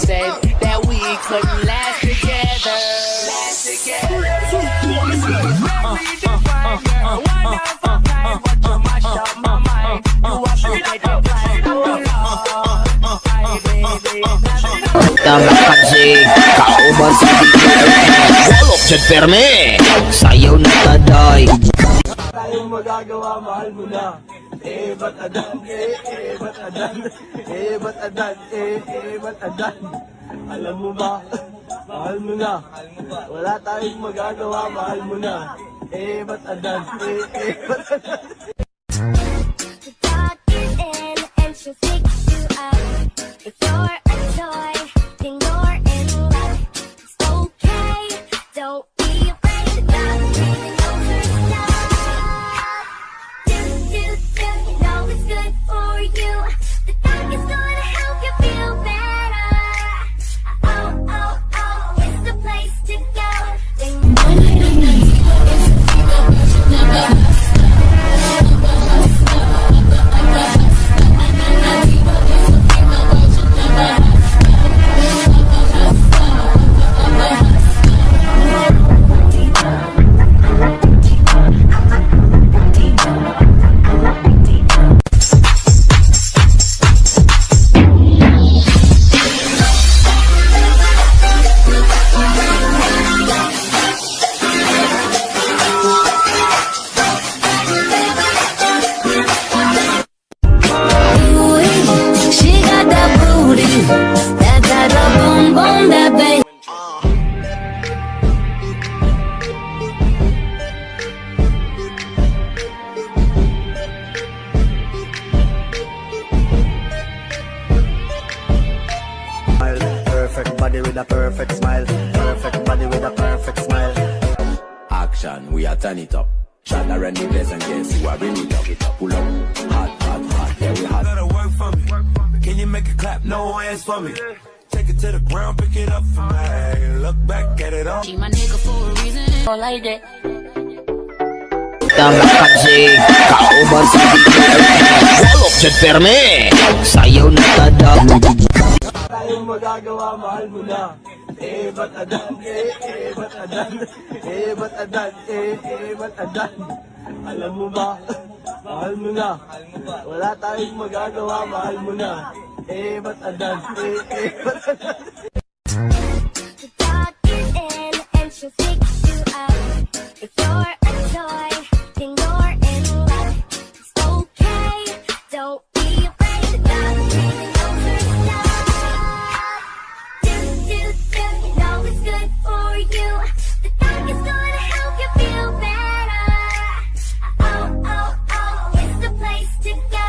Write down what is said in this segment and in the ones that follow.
said that we couldn't last together. Tama kasi, kauban sa video. Walok dyan perme, sayaw na taday. Tayong magagawa, mahal mo na. Ba't adan, ba't adan, ba't adan, ba't adan. Alam mo ba, mahal mo na. Wala tayong magagawa, mahal mo na. Ba't adan, ba't adan. Tuck it in and she'll fix you up. If you're a toy, then you're in luck. It's okay, don't be afraid to stop feeling over stuff. Do, you know it's good for you. The talk is gonna help you feel better. Oh, it's the place to go. She got that booty, that boom boom, that bang. Perfect body with a perfect smile. Perfect body with a perfect smile. Action, we are turn it up. Shot around the place and guess who are bring it up. Pull up, hot, hot, hot, yeah we hot. Gotta work for me. Can you make it clap? No hands for me. Take it to the ground, pick it up for me. Look back at it all. She my nigga for a reason. Don't like that. Tama kasi, kauban sa video. Walok dyan perme, sayaw na taday. Tayong magagawa, mahal mo na. Ba't adan, ba't adan, ba't adan, ba't adan. Alam mo ba, mahal mo na. Wala tayong magagawa, mahal mo na. Ba't adan, ba't adan. Tuck it in and she'll fix you up. If you're a toy, then you're in luck. It's okay, don't be afraid to stop feeling over stuff. Do, you know it's good for you. The talk is gonna help you feel better. Oh, it's the place to go.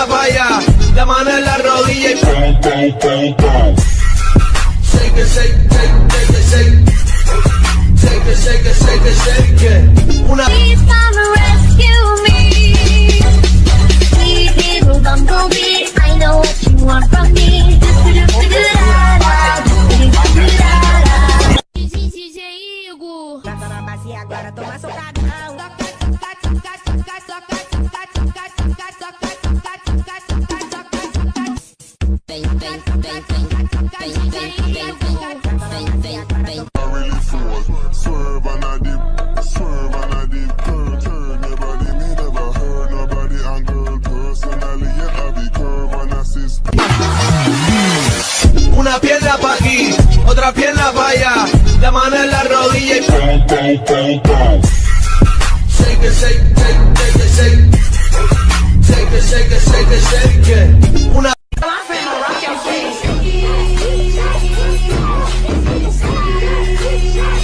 vaya, la mano en la rodilla y shake it, shake, shake, shake it, shake. Shake it, shake it, shake it, shake it. Una Please come and rescue me. Sweet little bumblebee, I know what you want from me. Gata na base e agora toma socadão. really force. Swerve and a dip, swerve and a dip. Turn your body, me never heard nobody. And girl, personally, you have the curve and assist. Una pierna pa' aquí, otra pierna pa' allá, la mano en la rodilla y shake it, shake, shake, shake it, shake. Shake it, shake it, shake it, shake it. Una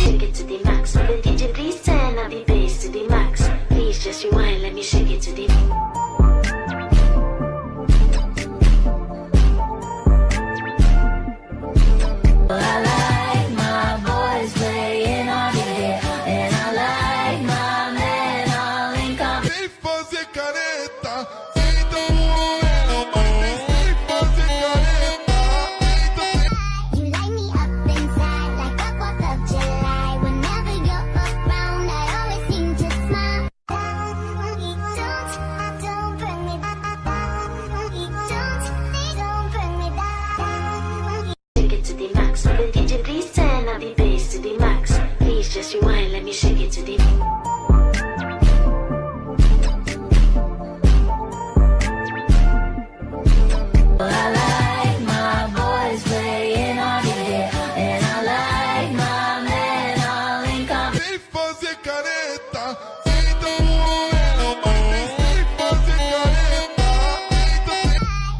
Shake it to the max. Will the DJ please turn up the bass to the max? Please just rewind, let me shake it to the I like my boys playing on the air, and I like my men all in company. Sem fazer careta, feito sem fazer careta, You light me up inside like the 4th of July. Whenever you're around, I always seem to smile. Don't bring me don't bring me down. Shake it to the max. Will the DJ please turn up the bass to the max? Please just rewind, let me shake it to the I like my boys playing on the air, and I like my men all in company. sem fazer careta, feito sem fazer careta,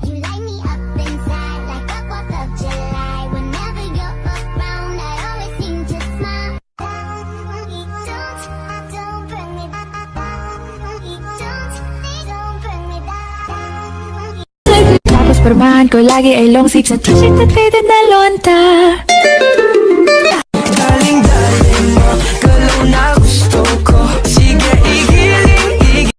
You light me up inside like the 4th of July. Whenever you're around, I always seem to smile. Don't bring me don't bring me down. Tapos pormahan ko lagi ay long sleeves at t-shirt at faded na lonta. daling mo, galaw na gusto ko. Sige, igiling.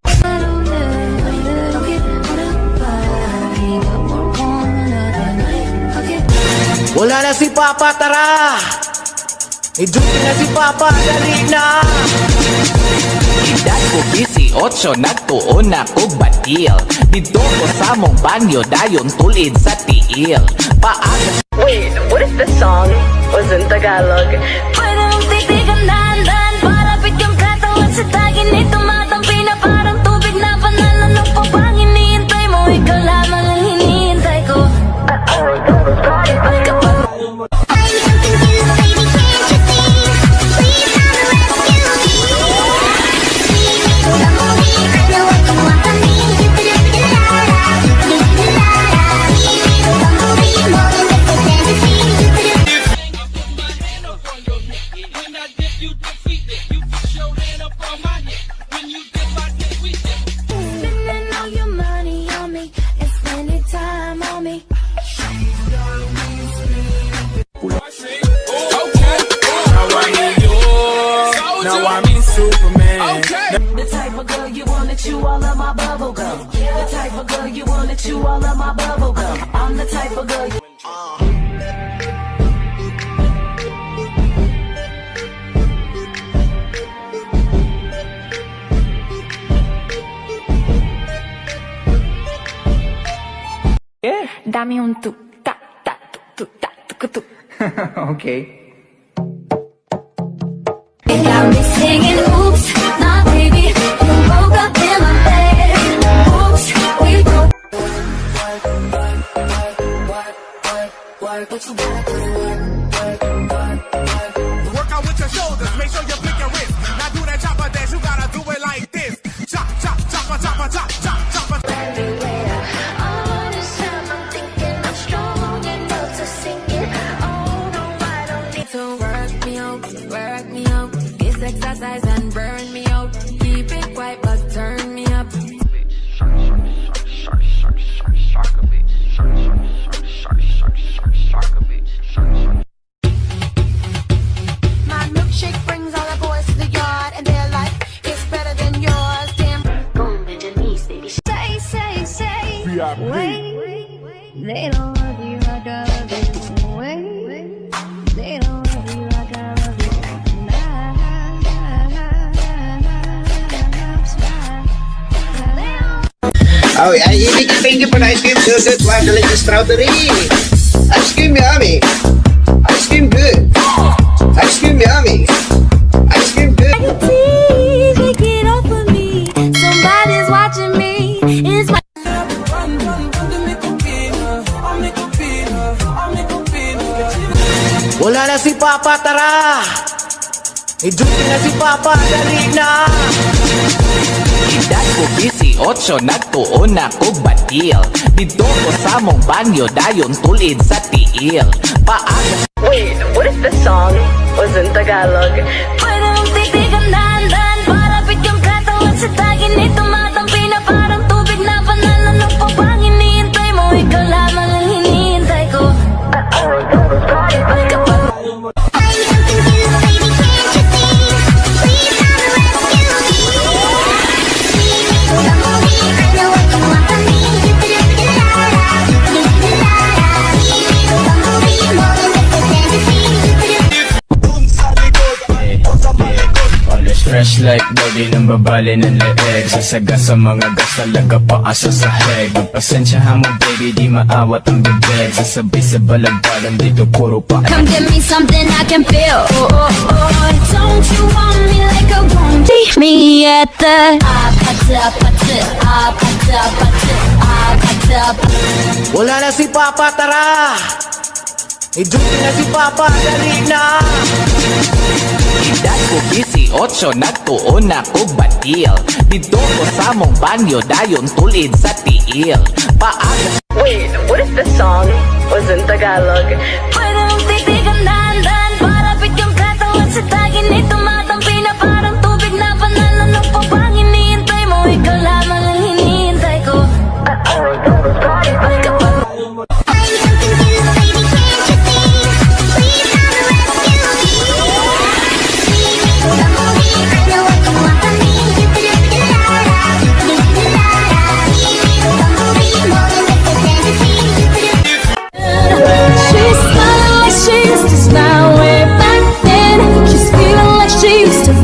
Wala na si Papa, tara! May duty na si Papa, dali na! Edad ko 18, nagtuon ako batil. Dito ko sa mong banyo, dayon tulid sa tiil. Paaga Wait, what if the song was in Tagalog? Pwede mong titigan dahan-dahan para bigyan katawan sa tagin ni tumatampi na parang tubig na pananong pa bang hinihintay mo? Ikaw lamang ang hinihintay ko. I'm so confused, baby, can't you see? Please come and rescue me. Sweet little bumblebee, I know what you want from me. Do-do-do-do-da-da, do-do-do-do-da-da. Sweet little bumblebee, more than just a fantasy. Do-do-do. Spending all your money on me and spending time on me. Now I'm in Superman. The type of girl you wanna chew all of my bubble gum. The type of girl you wanna chew all of my bubble gum. I'm the type of girl you Dami un tu ta ta tu ta tu tu. Okay. It got me singing, oops, my baby, you woke up in my bed. Oops, we broke. But you gotta put it Work out with your shoulders, make sure you flick your wrist. Now do that chopper dance, you gotta do it like this. Chop, chop, chopper, chopper, chop, chop, chopper. everywhere. All this time I'm thinking I'm strong enough to sing it. Oh no, I don't need So work me out. This exercise and burn me out. Keep it quiet but turn me up. Oh, ay, hindi pa na ice cream. Good, white delicious strawberry. Ice cream yummy. Ice cream good. Ice cream yummy. Ice cream good. Please take it off of me. Somebody's watching me. It's my Wala na si Papa, tara! I-duty na si Papa, dali na! Edad ko 18, nagtuon ako batil. Dito ko sa mong banyo, dayon tulid sa tiil. Paaga Wait, what if the song was in Tagalog? Pwede mong titigan dahan-dahan para bigyan katawan sa tagin ni tumatampi na parang tubig na banal. Ano pa bang hinihintay mo? Ikaw lamang ang hinihintay ko. Fresh like body ng babali ng leeg Sasaga sa mga gas talaga paasa sa head Magpasensyahan mo baby di maawat ang bibig Sasabay sa balagbagan dito puro pa Come give me something I can feel. Oh, oh, oh. Don't you want me like I want you? Meet me at the Wala na si Papa, tara! I-duty na si Papa, dali na! Edad ko 18, nagtuon ako batil. Dito ko sa mong banyo, dayon tulid sa tiil. Paaga Wait, what if the song was in Tagalog? Pwede